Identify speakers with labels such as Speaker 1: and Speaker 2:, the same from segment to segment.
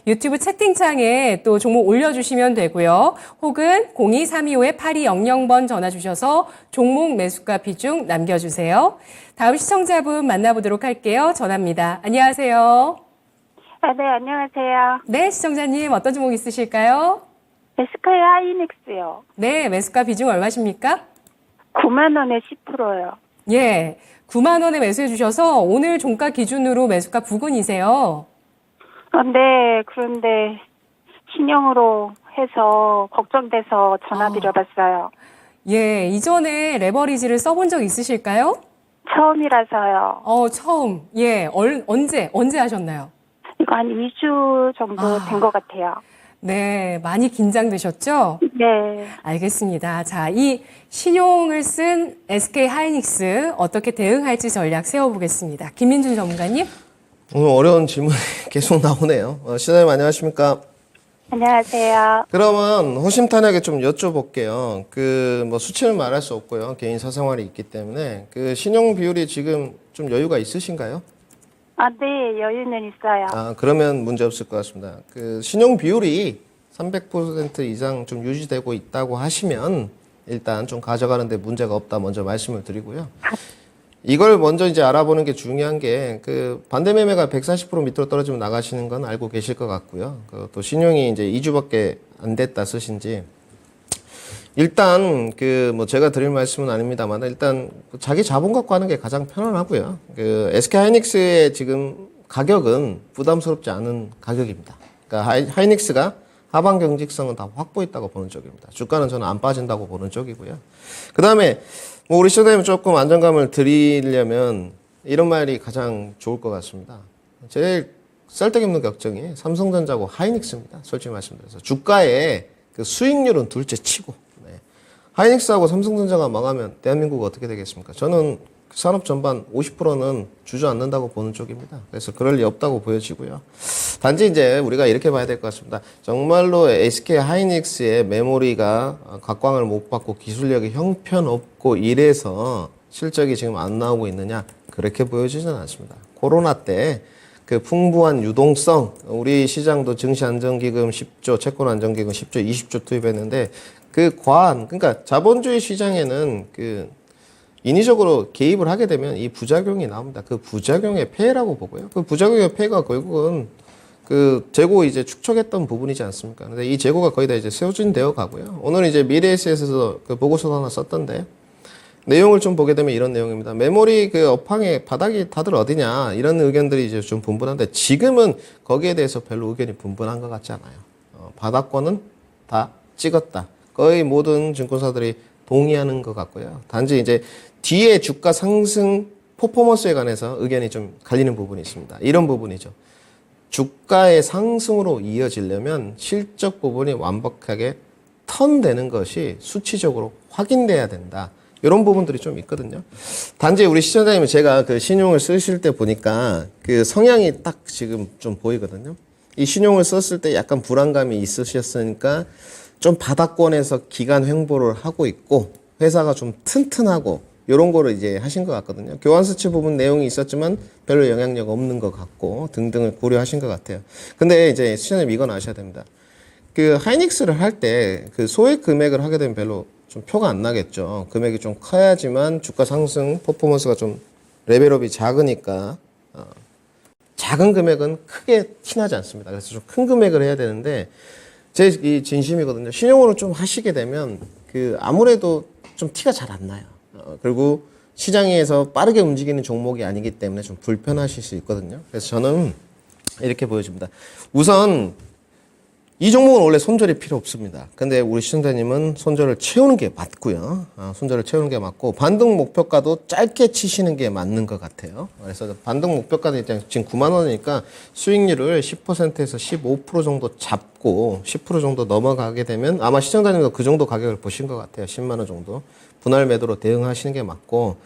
Speaker 1: 유튜브 채팅창에 또 종목 올려주시면 되고요. 혹은 02-325-8200번 전화 주셔서 종목 매수가 비중 남겨주세요. 다음 시청자분 만나보도록 할게요. 전화입니다. 안녕하세요.
Speaker 2: 네, 안녕하세요.
Speaker 1: 네, 시청자님 어떤 종목 있으실까요?
Speaker 2: SK 하이닉스요.
Speaker 1: 네, 매수가 비중 얼마십니까?
Speaker 2: 9만 원에 10%요.
Speaker 1: 예, 9만 원에 매수해 주셔서 오늘 종가 기준으로 매수가 부근이세요.
Speaker 2: 네, 그런데 신용으로 해서 걱정돼서 전화 드려봤어요.
Speaker 1: 예, 이전에 레버리지를 써본 적 있으실까요?
Speaker 2: 처음이라서요.
Speaker 1: 처음. 예, 언제 하셨나요?
Speaker 2: 이거 한 2주 정도 된 것 같아요.
Speaker 1: 네, 많이 긴장되셨죠?
Speaker 2: 네.
Speaker 1: 알겠습니다. 자, 이 신용을 쓴 SK 하이닉스 어떻게 대응할지 전략 세워보겠습니다. 김민준 전문가님.
Speaker 3: 오늘 어려운 질문이 계속 나오네요. 시장님 안녕하십니까?
Speaker 2: 안녕하세요.
Speaker 3: 그러면 호심탄회하게 좀 여쭤볼게요. 뭐 수치는 말할 수 없고요. 개인 사생활이 있기 때문에 신용 비율이 지금 좀 여유가 있으신가요?
Speaker 2: 네, 여유는 있어요.
Speaker 3: 그러면 문제 없을 것 같습니다. 신용 비율이 300% 이상 좀 유지되고 있다고 하시면 일단 좀 가져가는데 문제가 없다 먼저 말씀을 드리고요. 이걸 먼저 이제 알아보는 게 중요한 게 반대 매매가 140% 밑으로 떨어지면 나가시는 건 알고 계실 것 같고요. 또 신용이 이제 2주밖에 안 됐다 쓰신지 일단 뭐 제가 드릴 말씀은 아닙니다만 일단 자기 자본 갖고 하는 게 가장 편안하고요. SK 하이닉스의 지금 가격은 부담스럽지 않은 가격입니다. 그러니까 하이닉스가 하방 경직성은 다 확보했다고 보는 쪽입니다. 주가는 저는 안 빠진다고 보는 쪽이고요. 그다음에 뭐 우리 시장님 조금 안정감을 드리려면 이런 말이 가장 좋을 것 같습니다. 제일 쌀데없는 걱정이 삼성전자고 하이닉스입니다. 솔직히 말씀드려서 주가의 수익률은 둘째 치고 하이닉스하고 삼성전자가 망하면 대한민국 어떻게 되겠습니까? 저는 산업 전반 50%는 주저앉는다고 보는 쪽입니다. 그래서 그럴 리 없다고 보여지고요. 단지 이제 우리가 이렇게 봐야 될 것 같습니다. 정말로 SK 하이닉스의 메모리가 각광을 못 받고 기술력이 형편없고 이래서 실적이 지금 안 나오고 있느냐? 그렇게 보여지지는 않습니다. 코로나 때 풍부한 유동성, 우리 시장도 증시안정기금 10조, 채권안정기금 10조, 20조 투입했는데 그러니까 자본주의 시장에는 인위적으로 개입을 하게 되면 이 부작용이 나옵니다. 그 부작용의 폐해라고 보고요. 그 부작용의 폐해가 결국은 재고 이제 축적했던 부분이지 않습니까? 근데 이 재고가 거의 다 이제 세워진되어 가고요. 오늘 이제 미래에셋에서 보고서 하나 썼던데 내용을 좀 보게 되면 이런 내용입니다. 메모리 업황의 바닥이 다들 어디냐 이런 의견들이 이제 좀 분분한데 지금은 거기에 대해서 별로 의견이 분분한 것 같지 않아요. 바닥권은 다 찍었다. 거의 모든 증권사들이 동의하는 것 같고요. 단지 이제 뒤에 주가 상승 퍼포먼스에 관해서 의견이 좀 갈리는 부분이 있습니다. 이런 부분이죠. 주가의 상승으로 이어지려면 실적 부분이 완벽하게 턴되는 것이 수치적으로 확인돼야 된다. 이런 부분들이 좀 있거든요. 단지 우리 시청자님은 제가 신용을 쓰실 때 보니까 성향이 딱 지금 좀 보이거든요. 이 신용을 썼을 때 약간 불안감이 있으셨으니까 좀 바닥권에서 기간 횡보를 하고 있고 회사가 좀 튼튼하고 이런 거를 이제 하신 것 같거든요. 교환수치 부분 내용이 있었지만 별로 영향력 없는 것 같고 등등을 고려하신 것 같아요. 근데 이제 시장님 이건 아셔야 됩니다. 하이닉스를 할 때 소액 금액을 하게 되면 별로 좀 표가 안 나겠죠. 금액이 좀 커야지만 주가 상승 퍼포먼스가 좀 레벨업이 작으니까 작은 금액은 크게 티나지 않습니다. 그래서 좀 큰 금액을 해야 되는데 제 이 진심이거든요. 신용으로 좀 하시게 되면 아무래도 좀 티가 잘 안 나요. 그리고 시장에서 빠르게 움직이는 종목이 아니기 때문에 좀 불편하실 수 있거든요. 그래서 저는 이렇게 보여집니다. 우선 이 종목은 원래 손절이 필요 없습니다. 근데 우리 시청자님은 손절을 채우는 게 맞고요. 손절을 채우는 게 맞고 반등 목표가도 짧게 치시는 게 맞는 것 같아요. 그래서 반등 목표가는 지금 9만 원이니까 수익률을 10%에서 15% 정도 잡고 10% 정도 넘어가게 되면 아마 시청자님도 그 정도 가격을 보신 것 같아요. 10만 원 정도. 분할 매도로 대응하시는 게 맞고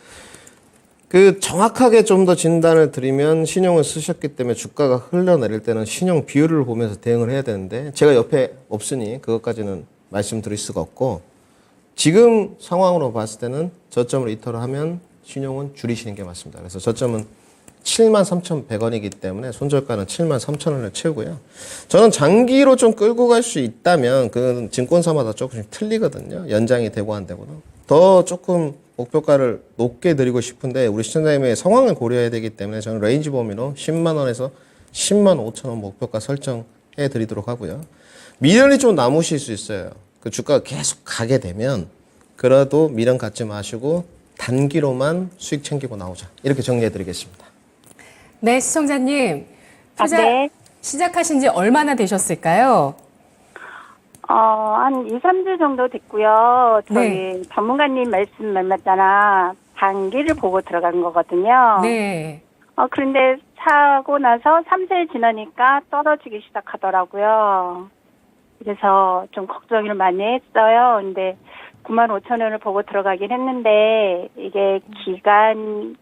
Speaker 3: 정확하게 좀 더 진단을 드리면 신용을 쓰셨기 때문에 주가가 흘러내릴 때는 신용 비율을 보면서 대응을 해야 되는데 제가 옆에 없으니 그것까지는 말씀드릴 수가 없고 지금 상황으로 봤을 때는 저점을 이탈을 하면 신용은 줄이시는 게 맞습니다. 그래서 저점은 73,100원이기 때문에 손절가는 73,000원을 채우고요. 저는 장기로 좀 끌고 갈 수 있다면 그 증권사마다 조금씩 틀리거든요. 연장이 되고 안 되고는. 더 조금 목표가를 높게 드리고 싶은데 우리 시청자님의 상황을 고려해야 되기 때문에 저는 레인지 범위로 10만 원에서 10만 5천 원 목표가 설정해 드리도록 하고요. 미련이 좀 남으실 수 있어요. 그 주가가 계속 가게 되면 그래도 미련 갖지 마시고 단기로만 수익 챙기고 나오자. 이렇게 정리해 드리겠습니다.
Speaker 1: 네, 시청자님. 투자
Speaker 2: 네.
Speaker 1: 시작하신 지 얼마나 되셨을까요?
Speaker 2: 한 2, 3주 정도 됐고요. 저희
Speaker 1: 네.
Speaker 2: 전문가님 말씀 맞잖아. 단기를 보고 들어간 거거든요.
Speaker 1: 네.
Speaker 2: 그런데 사고 나서 3세 지나니까 떨어지기 시작하더라고요. 그래서 좀 걱정을 많이 했어요. 근데 95,000원을 보고 들어가긴 했는데 이게 기간을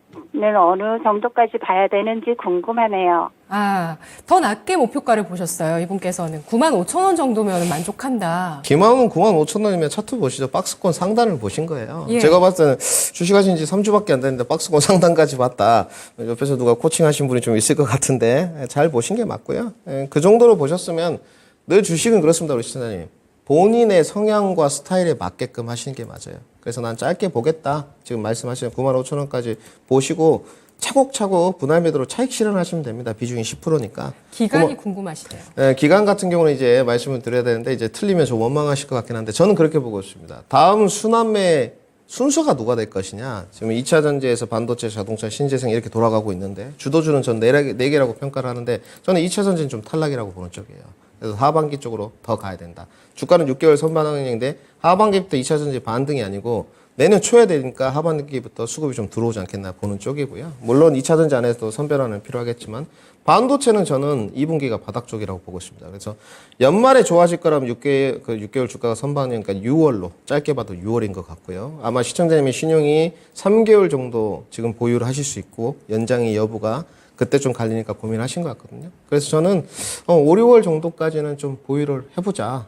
Speaker 2: 어느 정도까지 봐야 되는지 궁금하네요.
Speaker 1: 아, 더 낮게 목표가를 보셨어요, 이분께서는. 95,000원 정도면 만족한다.
Speaker 3: 기마음은 95,000원이면 차트 보시죠. 박스권 상단을 보신 거예요.
Speaker 1: 예.
Speaker 3: 제가 봤을 때는 주식하신 지 3주밖에 안 됐는데 박스권 상단까지 봤다. 옆에서 누가 코칭하신 분이 좀 있을 것 같은데 잘 보신 게 맞고요. 그 정도로 보셨으면 늘 주식은 그렇습니다, 우리 시청자님. 본인의 성향과 스타일에 맞게끔 하시는 게 맞아요. 그래서 난 짧게 보겠다. 지금 말씀하시는 95,000원까지 보시고 차곡차곡 분할 매도로 차익 실현하시면 됩니다. 비중이 10%니까.
Speaker 1: 기간이 궁금하시대요.
Speaker 3: 네, 기간 같은 경우는 이제 말씀을 드려야 되는데 이제 틀리면 좀 원망하실 것 같긴 한데 저는 그렇게 보고 있습니다. 다음 순환매 순서가 누가 될 것이냐. 지금 2차 전지에서 반도체, 자동차, 신재생 이렇게 돌아가고 있는데 주도주는 전 4개라고 평가를 하는데 저는 2차 전지는 좀 탈락이라고 보는 쪽이에요. 그래서 하반기 쪽으로 더 가야 된다. 주가는 6개월 선반응인데 하반기부터 2차 전지 반등이 아니고 내년 초에 되니까 하반기부터 수급이 좀 들어오지 않겠나 보는 쪽이고요. 물론 2차 전지 안에서도 선별화는 필요하겠지만 반도체는 저는 2분기가 바닥 쪽이라고 보고 있습니다. 그래서 연말에 좋아질 거라면 6개월 주가가 선반이니까 6월로 짧게 봐도 6월인 것 같고요. 아마 시청자님의 신용이 3개월 정도 지금 보유를 하실 수 있고 연장의 여부가 그때 좀 갈리니까 고민하신 것 같거든요. 그래서 저는 5, 6월 정도까지는 좀 보유를 해보자.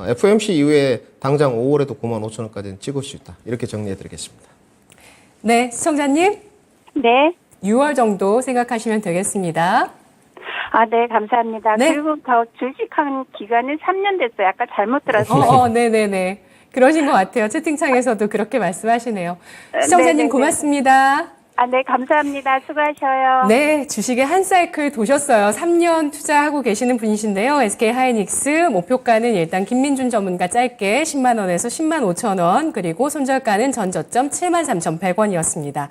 Speaker 3: FOMC 이후에 당장 5월에도 95,000원까지는 찍을 수 있다. 이렇게 정리해드리겠습니다.
Speaker 1: 네, 시청자님.
Speaker 2: 네.
Speaker 1: 6월 정도 생각하시면 되겠습니다.
Speaker 2: 네, 감사합니다.
Speaker 1: 네.
Speaker 2: 그리고 저 주식한 기간은 3년 됐어요. 아까 잘못 들었어요.
Speaker 1: 네네네. 그러신 것 같아요. 채팅창에서도 그렇게 말씀하시네요. 시청자님
Speaker 2: 네네네.
Speaker 1: 고맙습니다.
Speaker 2: 네, 감사합니다. 수고하셔요.
Speaker 1: 네, 주식에 한 사이클 도셨어요. 3년 투자하고 계시는 분이신데요. SK 하이닉스 목표가는 일단 김민준 전문가 짧게 10만 원에서 10만 5천 원, 그리고 손절가는 전저점 73,100원이었습니다.